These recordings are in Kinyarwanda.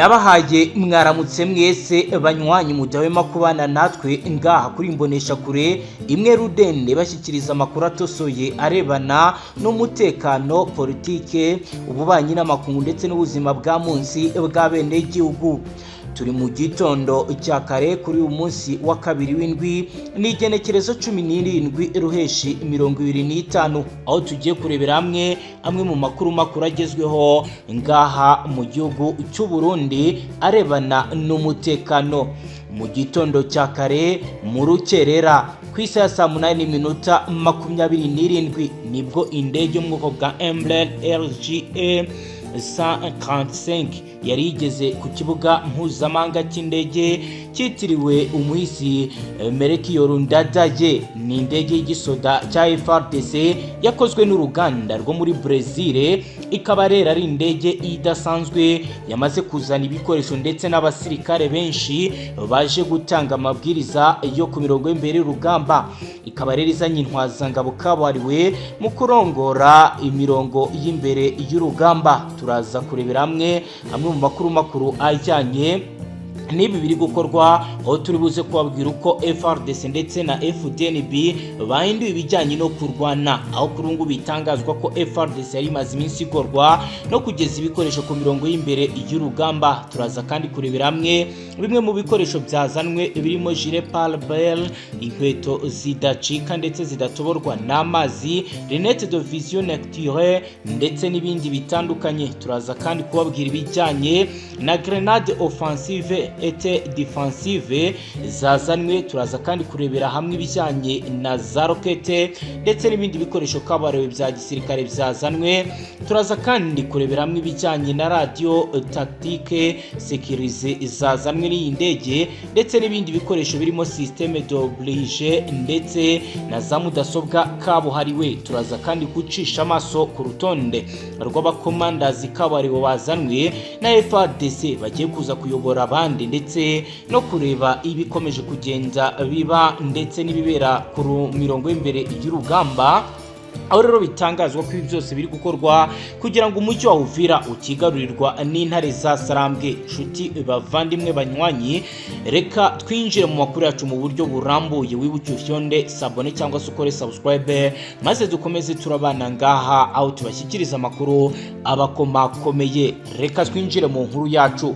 ndabahaye mwaramutse mwese banywanyi mudahwema kubana natwe ngaha kuri imbonesha kure imwe rudende bashyikiriza amakuru atosoye arebana n'umutekano, politike, ububanyi n'amakungu ndetse n'ubuzima bwa munsi bw'abene igihugu. Turi mu gitondo cya kare kuri uyu munsi wa kabiri w'indwi n'igenekerezo 17 ruheshi 2025, aho tugiye kurebera amwe mu makuru agezweho ngaha mu gihugu cy'u Burundi arebana n'umutekano. Mu gitondo cya kare mu rukerera ku isaha saa 8:27 nibwo indege yo mu bwoko bwa Embraer RGE 145 yari igeze ku kibuga mpuzamahanga cy'indege cyitiriwe umuhisi Melchior Ndadaye. Ni indege y'igisoda cya FARDC yakozwe n'uruganda rwo muri Brazil, ikaba rero ari indege idasanzwe yamaze kuzana ibikoresho ndetse n'abasirikare benshi baje gutanga amabwiriza yo ku mirongo y'imbere y'urugamba. Ikaba rero izanye intwazangabo kabuhariwe mu kurongora imirongo y'imbere y'urugamba. Turaza kurebera amwe mu makuru ajyanye n'ibi biri gukorwa, aho turi buze kubabwira uko FARDC ndetse na FDNB bahinduye ibijyanye no kurwana, aho kuri ubu bitangazwa ko FARDC yari imaze iminsi igorwa no kugeza ibikoresho ku mirongo y'imbere y'urugamba. Turaza kandi kurebera bimwe mu bikoresho byazanwe birimo gilet pare-balles, inkweto zidacika ndetse zidatoborwa n'amazi, lunettes de vision nocturne ndetse n'ibindi bitandukanye. Turaza kandi kubabwira ibijyanye na grenade offensive ete defensive zazanwe. Turaza kandi kurebera hamwe ibijyanye na za rokete ndetse n'ibindi bikoresho kabuhariwe bya gisirikare byazanwe. Turaza kandi kurebera hamwe ibijyanye na radio tactique sécurisée zazanwe n'iyi ndege ndetse n'ibindi bikoresho birimo système d'oblige ndetse na za mudasobwa kabuhariwe. Turaza kandi gucisha amaso ku rutonde rw'abakomandazi kabuhariwe bazanwe na FARDC bagiye kuza kuyobora abandi ndetse no kureba ibikomeje kugenda biba ndetse n'ibibera ku mirongo y'imbere y'urugamba. Aho rero bitangazwa ko ibi byose biri gukorwa kugira ngo umujyi wa Uvira ukigarurirwa n'intare za Sarambwe. Nshuti bavandimwe banywanyi, reka twinjire mu makuru yacu mu buryo burambuye. Wibuke ufyonde sabone cyangwa se ukore subscribe maze dukomeze turabana ngaha aho tubashyikiriza amakuru abakomakomeye. Reka twinjire mu nkuru yacu.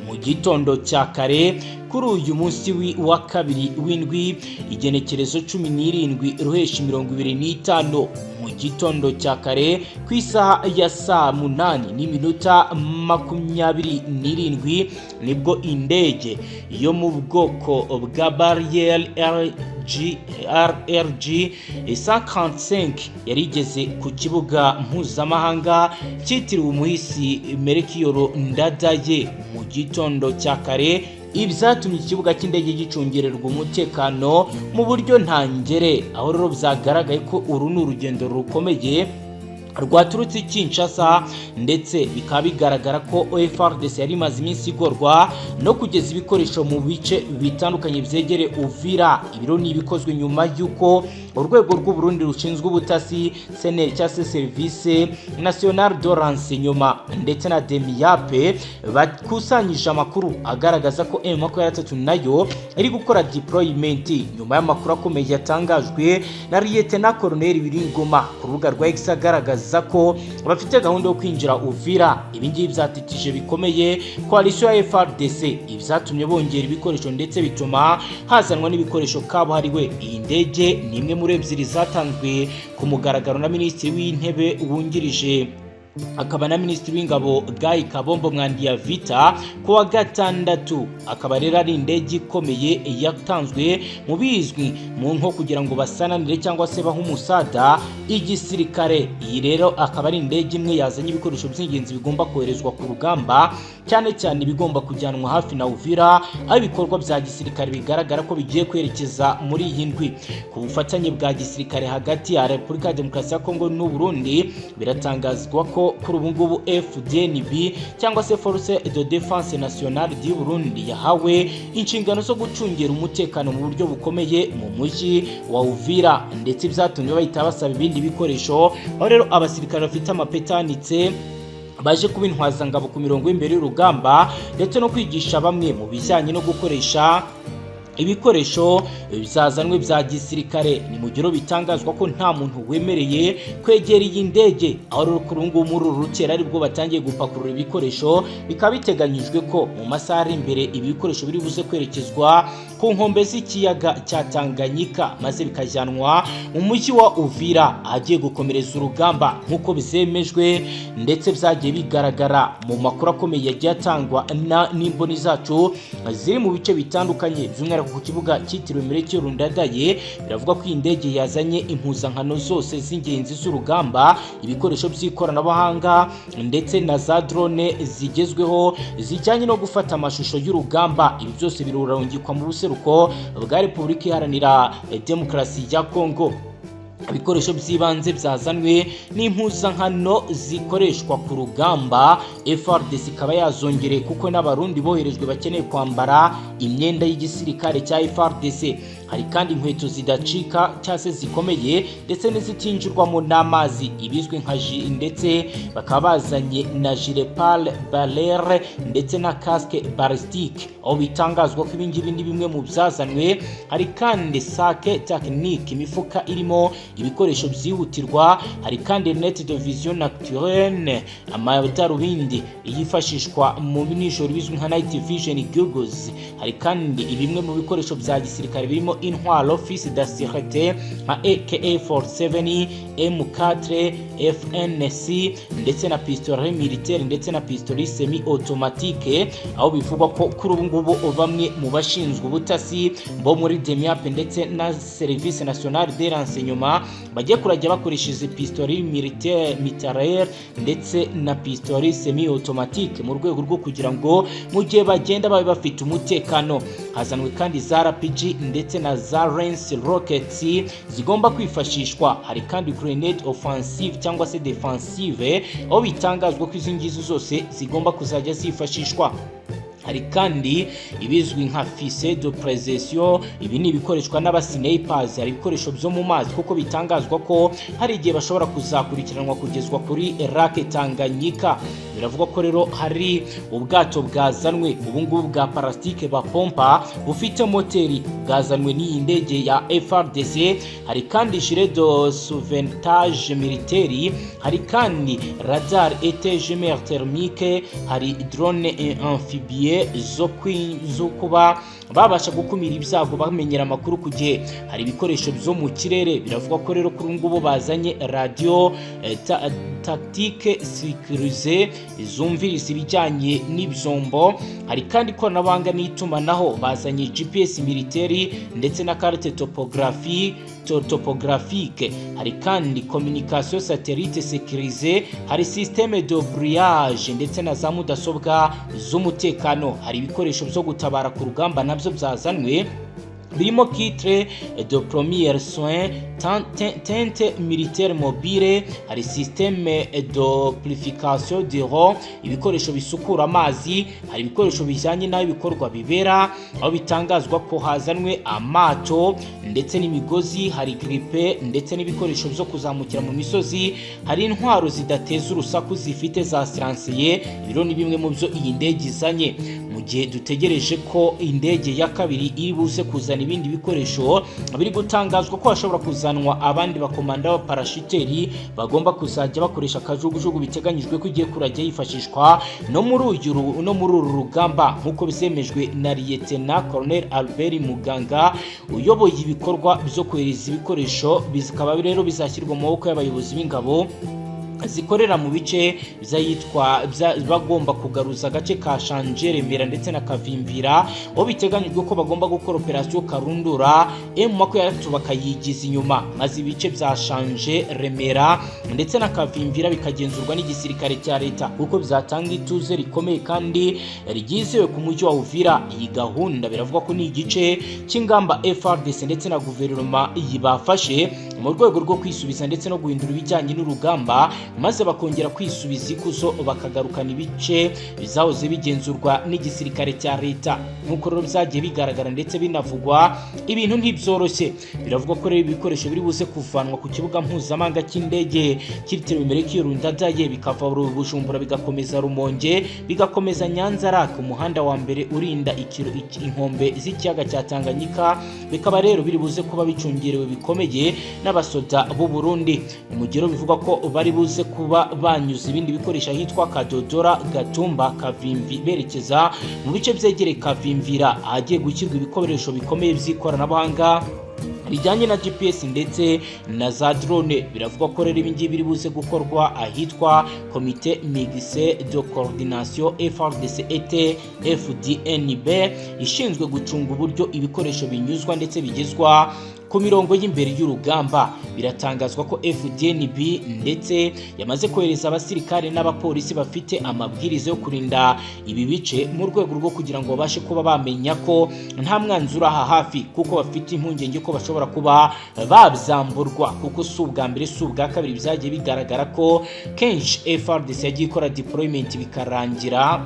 Mu gitondo cya kare kuri uyu munsi wa kabiri w'indwi igenekerezo 17 ruheshi 2025, mu gitondo cya kare ku isaha ya saa 8:27 nibwo indege yo mu bwoko bwa Barrier RRG 145 yari igeze ku kibuga mpuzamahanga cyitiriwe umuhisi Melchior Ndadaye. Mu gitondo cya kare ibyatumye ikibuga cy'indege gicungererwa umutekano mu buryo ntangere, aho rero byagaragaye ko uru ni urugendo rukomeye rwaturutse Kinshasa ndetse bikaba bigaragara ko FARDC yari imaze iminsi igorwa no kugeza ibikoresho mu bice bitandukanye byegere Uvira. Ibiro ni ibikozwe nyuma y'uko urwego rw'u Burundi rushinzwe ubutasi CNR cyangwa se Service National de Renseignement ndetse na DEMIAP bakusanyije amakuru agaragaza ko M23 nayo iri gukora deployment nyuma y'amakuru akomeye yatangajwe na Lieutenant Colonel Biringoma ku rubuga rwa X agaragaza ko bafite gahunda yo kwinjira Uvira. Ibi ngibi byatitije bikomeye coalition ya FARDC, ibyatumye bongera ibikoresho ndetse bituma hazanwa n'ibikoresho kabuhariwe. Iyi ndege ni imwe muri ebyiri zatanzwe ku mugaragaro na Minisitiri w'Intebe wungirije akaba na Minisitiri w'Ingabo Guy Kabombo Mwandiya Vita ku wa gatandatu. Akaba rero ari indege ikomeye yatanzwe mu bizwi mu nko kugira ngo basananire cyangwa se bahe umusada igisirikare. Iyi rero akaba ari indege imwe yazanye ibikoresho by'ingenzi bigomba koherezwa ku rugamba, cyane cyane ibigomba kujyanwa hafi na Uvira, aho ibikorwa bya gisirikare bigaragara ko bigiye kwerekeza muri iyi ndwi. Ku bufatanye bwa gisirikare hagati ya Repubulika ya Demokarasi ya Kongo n'u Burundi, biratangazwa ko kuri ubu ngubu FDNB cyangwa se Force de Défense Nationale du Burundi yahawe inshingano zo gucungera umutekano mu buryo bukomeye mu mujyi wa Uvira, ndetse byatumye bahita basaba ibindi bikoresho. Aho rero abasirikare bafite amapetanitse baje kuba intwazangabo ku mirongo y'imbere y'urugamba ndetse no kwigisha bamwe mu bijyanye no gukoresha ibikoresho bizazanwe bya gisirikare. Ni mu giro bitangazwa ko nta muntu wemereye kwegera iyi ndege, aho rero kuri ubu muri uru rukera aribwo batangiye gupakurura ibikoresho. Bikaba biteganyijwe ko mu masaha ari imbere ibi bikoresho biri buze kwerekezwa ku nkombe z'ikiyaga cya Tanganyika maze bikajyanwa mu mujyi wa Uvira agiye gukomereza urugamba nk'uko bizemejwe ndetse byagiye bigaragara mu makuru akomeye yagiye atangwa n'imboni zacu ziri mu bice bitandukanye ku kibuga cyitiriwe Melchior Ndadaye. Biravuga ko iyi ndege yazanye impuzankano zose z'ingenzi z'urugamba, ibikoresho by'ikoranabuhanga ndetse na za drone zigezweho zijyanye no gufata amashusho y'urugamba. Ibi byose birurungikwa mu buseruko bwa Repubulika Iharanira Demokarasi ya Kongo. Ibikoresho by'ibanze byazanwe n'impuzankano zikoreshwa ku rugamba. FARDC ikaba yazongereye kuko n'abarundi boherejwe bakeneye kwambara imyenda y'igisirikare cya FARDC. Hari kandi inkweto zidacika cyase zikomeye ndetse n'izitinjirwamo n'amazi ibizwe nka ndetse bakaba bazanye na gilet pare-balere ndetse na casque ballistique. Aho bitangazwa ko ibingibi ni bimwe mu byazanwe. Hari kandi sake technique, imifuka irimo ibikoresho byihutirwa. Hari kandi lunette de vision nocturne, amadarubindi yifashishwa mu nijoro bizwi nka night vision goggles. Hari kandi bimwe mu bikoresho bya gisirikare birimo intwaro fils de sécurité nka AK-47, M4, FNC ndetse na pistolet militaire ndetse na pistolet semi automatique. Aho bivugwa ko kuri ubu ngubu bamwe mu bashinzwe ubutasi bo muri DEMIAP ndetse na Service National de Renseignement bagiye kurajya bakoresha izi pistolet militaire mitrailleur ndetse na pistolet semi automatique mu rwego rwo kugira ngo mu gihe bagenda babe bafite umutekano. Hazanwe kandi za RPG ndetse na za lance rockets zigomba kwifashishwa. Hari kandi grenade offensive cyangwa se defensive, aho bitangazwa ko izi ngizi zose zigomba kuzajya zifashishwa. Hari kandi ibizwi nka fise de précision, ibi ni ibikoreshwa n'abasnipers. Hari ibikoresho byo mu mazi kuko bitangazwa ko hari igihe bashobora kuzakurikiranwa kugezwa kuri Lake Tanganyika. Biravuga ko rero hari ubwato bwazanwe ubu ngubu bwa parasitike bapompa bufite moteri bwazanwe n'iyi ndege ya FARDC. Hari kandi gilet de sauvetage militaire, hari kandi radar étagère thermique, hari drone amphibie zo kuba babasha gukumira ibyago bamenyera amakuru ku gihe. Hari ibikoresho byo mu kirere. Biravuga ko rero kuri ngubu bazanye radio tactique sécurisée zumviriza ibijyanye n'ibyombo. Hari kandi ikoranabuhanga n'itumanaho, bazanye GPS militaire ndetse na carte topographique. Hari kandi communication satellite sécurisée, hari système de brouillage ndetse na za mudasobwa z'umutekano. Hari ibikoresho byo gutabara ku rugamba nabyo byazanwe birimo kitre de premier soin, tente militaire mobile, hari systeme de purification d'eau, ibikoresho bisukura amazi. Hari ibikoresho bijyanye n'aho ibikorwa bibera, aho bitangazwa ko hazanwe amato ndetse n'imigozi. Hari gripe ndetse n'ibikoresho byo kuzamukira mu misozi. Hari intwaro zidateza urusaku zifite za silencieux. Ibiro ni bimwe mu byo iyi ndege izanye. Mu gihe dutegereje ko indege ya kabiri iri buze kuzana ibindi bikoresho, biri gutangazwa ko hashobora kuzanwa abandi bakomanda ba parashuteri bagomba kuzajya bakoresha akajugujugu biteganyijwe ko igiye kurajya yifashishwa no muri uru rugamba nk'uko bizemejwe na Lieutenant Colonel Albert Muganga uyoboye ibikorwa byo kohereza ibikoresho. Bizikaba rero bizashyirwa mu maboko y'abayobozi b'ingabo zikorera mu bice bagomba kugaruza agace ka Shanje, Remera ndetse na Kavimvira, aho biteganyijwe ko bagomba gukora operation Karundura. M23 bakayigiza inyuma, maze ibice bya Shanje, Remera ndetse na Kavimvira bikagenzurwa n'igisirikare cya leta kuko bizatanga ituze rikomeye kandi rigizewe ku mujyi wa Uvira. Iyi gahunda biravuga ko ni igice cy'ingamba FARDC ndetse na guverinoma yibafashe mu rwego rwo kwisubiza ndetse no guhindura ibijyanye n'urugamba maze bakongera kwisubiza ikuzo bakagarukana ibice bizahoze bigenzurwa n'igisirikare cya leta. Nk'uko rero byagiye bigaragara ndetse binavugwa, ibintu ntibyoroshye. Biravugwa ko rero ibikoresho biri buze kuvanwa ku kibuga mpuzamahanga cy'indege cyitiriwe Melchior Ndadaye bikava Bujumbura bigakomeza Rumonge bigakomeza Nyanza Lac, umuhanda wa mbere urinda inkombe z'ikiyaga cya Tanganyika, bikaba rero biri buze kuba bicungerewe bikomeye n'abasoda b'u Burundi. Umugero bivuga ko bari buze kuba banyuze ibindi bikoresho ahitwa Kadodora, Gatumba, Kavimvi berekeza mu bice byegereye Kavimvira ahagiye gushyirwa ibikoresho bikomeye by'ikoranabuhanga bijyanye na GPS ndetse na za drone. Biravugwa ko rero ibingibi biri buze gukorwa ahitwa Comité Mixte de Coordination FARDC et FDNB ishinzwe gucunga uburyo ibikoresho binyuzwa ndetse bigezwa ku mirongo y'imbere y'urugamba. Biratangazwa ko FDNB ndetse yamaze kohereza abasirikare n'abapolisi bafite amabwiriza yo kurinda ibi bice mu rwego rwo kugira ngo babashe kuba bamenya ko nta mwanzuro aha hafi, kuko bafite impungenge ko bashobora kuba babyamburwa, kuko si ubwa mbere si ubwa kabiri byagiye bigaragara ko kenshi FARDC yagiye ikora deployment bikarangira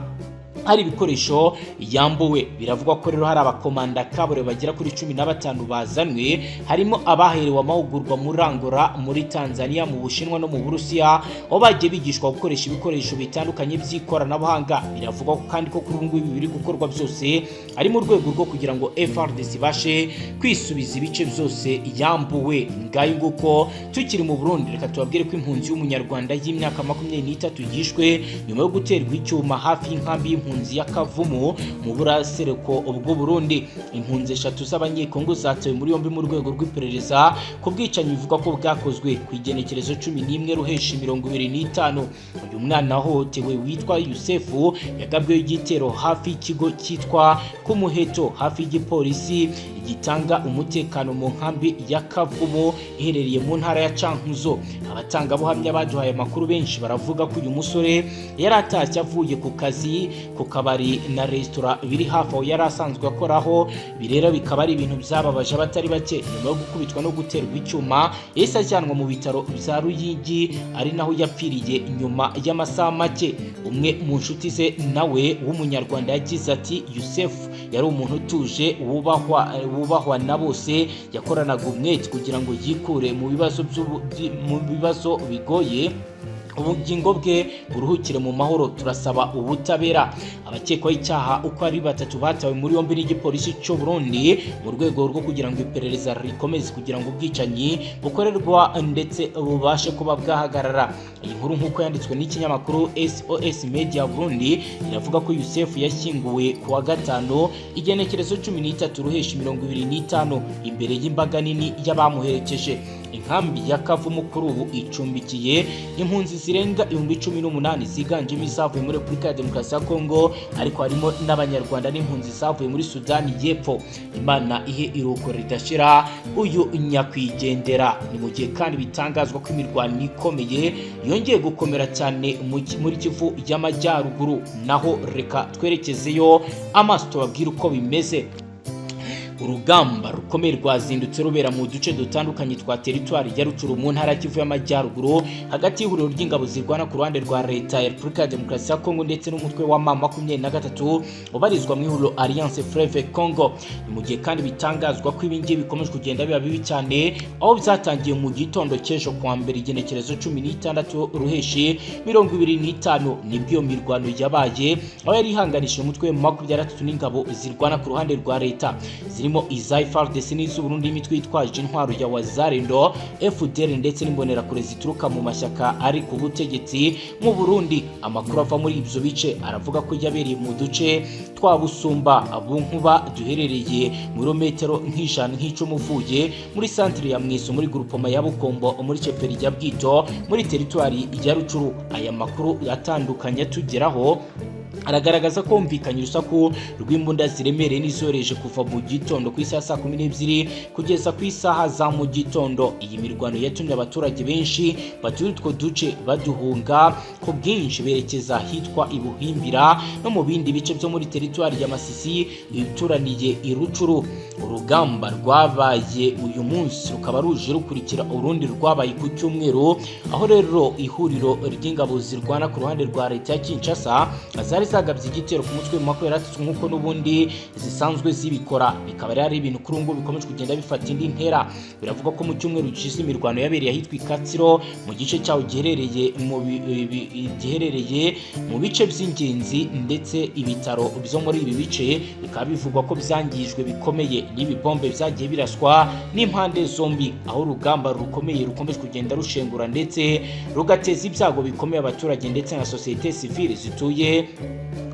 hari ibikoresho yambuwe. Biravugwa ko rero hari abakomanda kabure bagera kuri 15 bazanwe, harimo abaherewe amahugurwa muri Angola, muri Tanzania, mu Bushinwa no mu Burusiya, aho bagiye bigishwa gukoresha ibikoresho bitandukanye by'ikoranabuhanga. Biravugwa ko kandi ko kuri ubu ngubu biri gukorwa byose ari mu rwego rwo kugira ngo FARDC bashe kwisubiza ibice byose yambuwe. Ngayo nguko tukiri mu Burundi, reka tubabwire ko impunzi y'umunyarwanda y'imyaka 23 yishwe nyuma yo guterwa icyuma hafi y'inkambi y'impunzi ya Kavumu mu burasireko bw'u Burundi. Impunzi 3 z'abanyekongo zatewe muri yombi mu rwego rw'iperereza ku bwicanyi bivuga ko bwakozwe ku igenekerezo 11 Ruheshi 2025. Uyu mwana hotewe witwa Yusefu yagabweho igitero hafi y'ikigo cyitwa Kumuheto hafi y'igipolisi gitanga umutekano mu nkambi ya Kavumu iherereye mu ntara ya Cankuzo. Abatanga buhamya baduhaye amakuru benshi baravuga ko uyu musore yari atashye avuye ku kazi ku kabari na restaurant biri hafi aho yari asanzwe akoraho. Birera bikaba ari ibintu byababaje abatari bake. Nyuma yo gukubitwa no guterwa icyuma yahise ajyanwa mu bitaro bya Ruyigi, ari naho yapfiriye nyuma y'amasaha make. Umwe mu nshuti ze nawe w'umunyarwanda yagize ati Yusefu yari umuntu utuje wubahwa na bose, yakoranaga umwete kugira ngo yikure mu bibazo bigoye, ubugingo bwe buruhukire mu mahoro. Turasaba ubutabera. Abakekwaho icyaha uko ari 3 batawe muri yombi n'igipolisi cy'u Burundi mu rwego rwo kugira ngo iperereza rikomeze kugira ngo ubwicanyi bukorerwa ndetse bubashe kuba bwahagarara. Iyi nkuru nk'uko yanditswe n'ikinyamakuru SOS Media Burundi iravuga ko Yusefu yashyinguwe ku wa gatanu igenekerezo 13 Ruheshi 2025 imbere y'imbaga nini y'abamuherekeje. Inkambi ya Kavumu kuri ubu icumbikiye impunzi zirenga 18,000 ziganjemo izavuye muri Repubulika ya Demokarasi ya Kongo, ariko harimo n'abanyarwanda n'impunzi zavuye muri Sudani y'Epfo. Imana ihe iruko ridashira uyu nyakwigendera. Ni mu gihe kandi bitangazwa ko imirwano ikomeye yongeye gukomera cyane muri Kivu y'Amajyaruguru. Naho reka twerekezeyo amaso tubabwira uko bimeze. Urugamba rukomeye rwazindutse rubera mu duce dutandukanye twa teritwari ya Rutshuru mu ntara Kivu y'Amajyaruguru hagati y'ihuriro ry'ingabo zirwana ku ruhande rwa leta ya Repubulika ya Demokarasi ya Kongo ndetse n'umutwe wa M23 ubarizwa mu ihuriro Alliance Fleuve Congo. Mu gihe kandi bitangazwa ko ibingiye bikomeje kugenda biba bibi cyane, aho byatangiye mu gitondo cy'ejo kwa mbere igenekerezo 16 Ruheshi 2025 nibwo iyo mirwano yabaye, aho yari ihanganishije umutwe wa M23 n'ingabo zirwana ku ruhande rwa leta zirimo iza FARDC n'iz'u Burundi, imitwe yitwaje intwaro ya Wazalendo, FDL ndetse n'imbonerakure zituruka mu mashyaka ari ku butegetsi mu Burundi. Amakuru ava muri ibyo bice aravuga ko yabereye mu duce twa Busumba, Abunkuba duherereye mu metero nk'icumi uvuye muri centre ya Mwiso muri groupement ya Bukombo muri Cheperi ya Bwito muri teritwari ya Rutshuru. Aya makuru atandukanye tugeraho aragaragaza ko humvikanye urusaku rw'imbunda ziremereye n'izoreje kuva mu gitondo ku isaha 12 kugeza ku isaha za mu gitondo. Iyi mirwano yatumye abaturage benshi batuye utwo duce baduhunga ku bwinshi berekeza hitwa Ibuhimbira no mu bindi bice byo muri teritwari ya Masisi ituraniye Irucuru. Urugamba rwabaye uyu munsi rukaba ruje rukurikira urundi rwabaye ku cyumweru, aho rero ihuriro ry'ingabo zirwana ku ruhande rwa leta ya Kinshasa zari zagabye igitero ku mutwe mu makweratatse nk'uko n'ubundi zisanzwe zibikora. Bikaba ari ibintu kuri ngo bikomeje kugenda bifata indi ntera. Biravuga ko mu cyumweru gishize imirwano yabereye ahitwa Ikatsiro mu gice cyawo giherereye mu bice by'ingenzi, ndetse ibitaro byo muri ibi bice bikaba bivugwa ko byangijwe bikomeye n'ibibombe byagiye biraswa n'impande zombi, aho urugamba rukomeye rukomeje kugenda rushengura ndetse rugateza ibyago bikomeye abaturage ndetse na societe civile zituye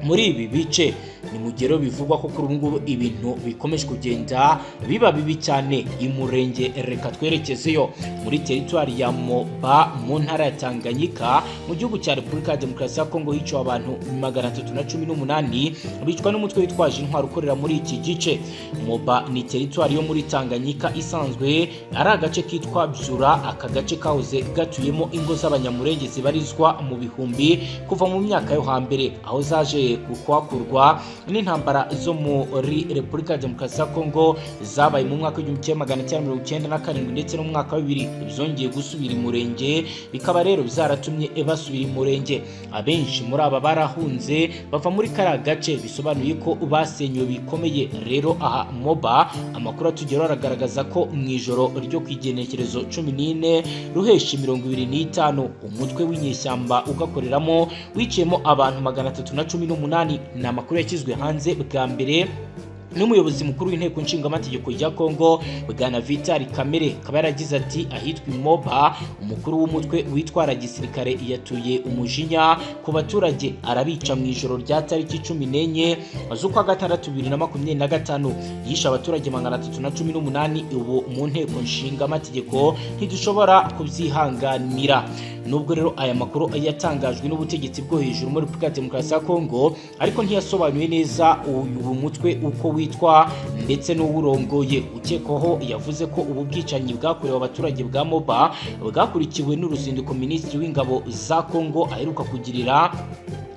muri ibi bice. Ni mugero bivugwa ko kuri ngubu ibintu bikomeje kugenda biba bibi cyane. Imurenge reka twerekezeyo muri teritwari ya Moba mu ntara ya Tanganyika mu gihugu cya Repubulika ya Demokarasi ya Kongo hiciwe abantu 318 bicwa n'umutwe witwaje intwaro ukorera muri iki gice. Moba ni teritwari yo muri Tanganyika isanzwe ari agace kitwa Byura. Aka gace kahoze gatuyemo ingo z'abanyamurenge zibarizwa mu bihumbi kuva mu myaka yo hambere, aho zaje gukwakurwa n'intambara zo muri Repubulika ya Demokarasi ya Kongo zabaye mu mwaka w'1997 ndetse no mu mwaka wa 2000 bizongeye gusubira imurenge. Bikaba rero byaratumye basubira imurenge. Abenshi muri aba barahunze bava muri kara gace, bisobanuye ko basenywe bikomeye. Rero aha Moba amakuru atugera aragaragaza ko mu ijoro ryo kwigenekerezo 14 ruheshi 25 umutwe w'inyeshyamba ugakoreramo wiciyemo abantu 318. Ni amakuru yakizwe hanze bwa mbere n'umuyobozi mukuru w'inteko nshingamategeko ya Kongo Bwana Vital Kamerhe. Akaba yaragize ati ahitwa Moba umukuru w'umutwe witwara gisirikare yatuye umujinya ku baturage arabica mu ijoro rya tariki 14 z'ukwa gatandatu 2025 yisha abaturage 318. Ubu mu nteko nshingamategeko ntidushobora kubyihanganira. Nubwo rero aya makuru yatangajwe n'ubutegetsi bwo hejuru muri Repubulika ya Demokarasi ya Kongo, ariko ntiyasobanuye neza uyu mutwe uko witwa ndetse n'uwurongoye. Ukekwaho yavuze ko ubu bwicanyi bwakorewe abaturage bwa Moba bwakurikiwe n'uruzinduko Minisitiri w'Ingabo za Kongo aheruka kugirira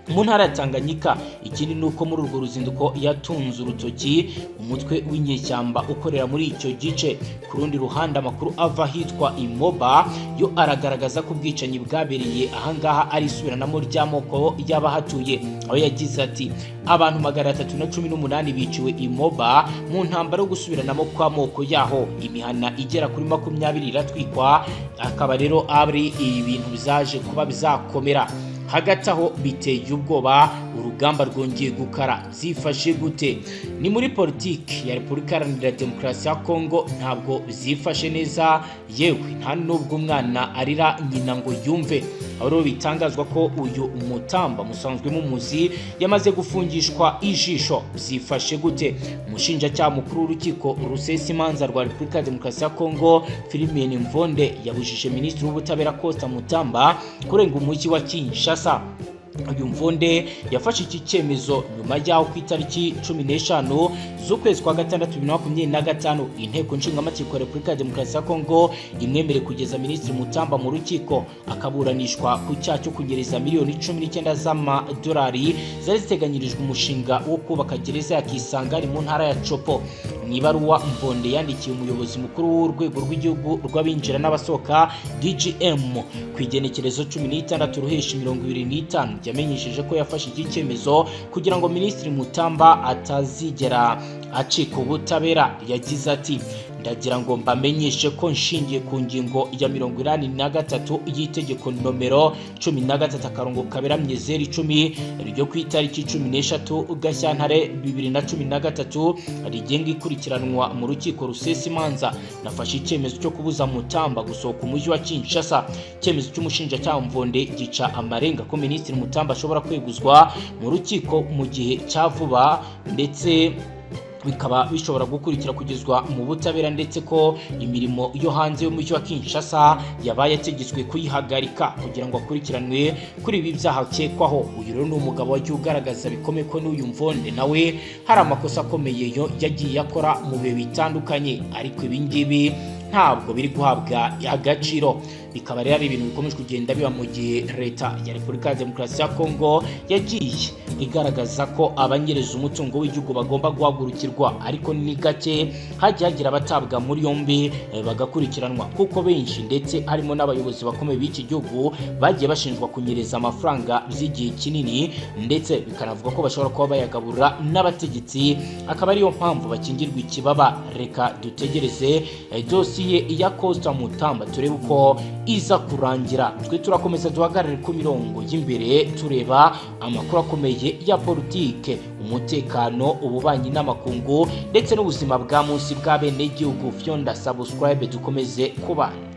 mu ntara ya Tanganyika. Ikindi nuko muri urwo ruzinduko yatunze urutoki umutwe w'inyeshyamba ukorera muri icyo gice. Ku rundi ruhande amakuru ava hitwa Moba yo aragaragaza ko ubwicanyi bwabereye ahangaha ari isubiranamo ry'amoko y'abahatuye, aho yagize ati abantu 318 biciwe Moba mu ntambara yo gusubiranamo kw'amoko yaho. Imihana igera kuri 20 iratwikwa. Akaba rero ari ibintu bizaje kuba bizakomera. Hagati aho biteye ubwoba, urugamba rwongeye gukara. Zifashe gute? Ni muri politiki ya Repubulika Iharanira Demokarasi ya Kongo ntabwo zifashe neza, yewe nta nubwo umwana arira nyina ngo yumve. Aho bitangazwa ko uyu Mutamba musanzwe mumuzi yamaze gufungishwa ijisho. Zifashe gute? Umushinjacyaha mukuru w'urukiko rusesa imanza rwa Repubulika ya Demokarasi ya Kongo Philomene Mvonde yabujije Minisitiri w'Ubutabera Costa Mutamba kurenga umujyi wa Kinshasa. Uyu Mvonde yafashe iki cyemezo nyuma y'aho ku itariki 15 z'ukwezi kwa gatandatu 2025 inteko nshingamategeko ya Repubulika ya Demokarasi ya Kongo imwemere kugeza Minisitiri Mutamba mu rukiko akaburanishwa ku cyaha cyo kunyereza miliyoni 19 z'amadolari zari ziteganyirijwe umushinga wo kubaka gereza ya Kisangani mu ntara ya Chopo. Mu ibaruwa Mvonde yandikiye umuyobozi mukuru w'urwego rw'igihugu rw'abinjira n'abasohoka DGM ku igenekerezo 16 ruheshi 2025 yamenyesheje ko yafashe iki cyemezo kugira ngo Minisitiri Mutamba atazigera acika ubutabera. Yagize ati ndagira ngo mbamenyeshe ko nshingiye ku ngingo ya 83 y'itegeko nomero 13/10 ryo ku itariki 13 Gashyantare 2013 rigenga ikurikiranwa mu rukiko rusesa imanza, nafashe icyemezo cyo kubuza Mutamba gusohoka umujyi wa Kinshasa. Icyemezo cy'umushinjacyaha Mvonde gica amarenga ko Minisitiri Mutamba ashobora kweguzwa mu rukiko mu gihe cya vuba, ndetse bikaba bishobora gukurikira kugezwa mu butabera, ndetse ko imirimo yo hanze y'umujyi wa Kinshasa yabaye ategetswe kuyihagarika kugira ngo akurikiranwe kuri ibi byaha akekwaho. Uyu rero ni umugabo wagiye ugaragaza bikomeye ko n'uyu Mvonde nawe hari amakosa akomeye yagiye akora mu bihe bitandukanye, ariko ibi ngibi ntabwo biri guhabwa agaciro. Bikaba rero ari ibintu bikomeje kugenda biba mu gihe leta ya Repubulika ya Demokarasi ya Kongo yagiye igaragaza ko abanyereza umutungo w'igihugu bagomba guhagurukirwa, ariko ni gake hagiye hagira abatabwa muri yombi bagakurikiranwa, kuko benshi ndetse harimo n'abayobozi bakomeye b'iki gihugu bagiye bashinjwa kunyereza amafaranga by'igihe kinini, ndetse bikanavuga ko bashobora kuba bayagaburira n'abategetsi, akaba ariyo mpamvu bakingirwa ikibaba. Reka dutegereze dosiye ya Costa Mutamba turebe uko iza kurangira. Twe turakomeza duhagarare ku mirongo y'imbere tureba amakuru akomeye ya politike, umutekano, ububanyi n'amakungu ndetse n'ubuzima bwa munsi bwa bene igihugu. Fyonda subscribe dukomeze kubana.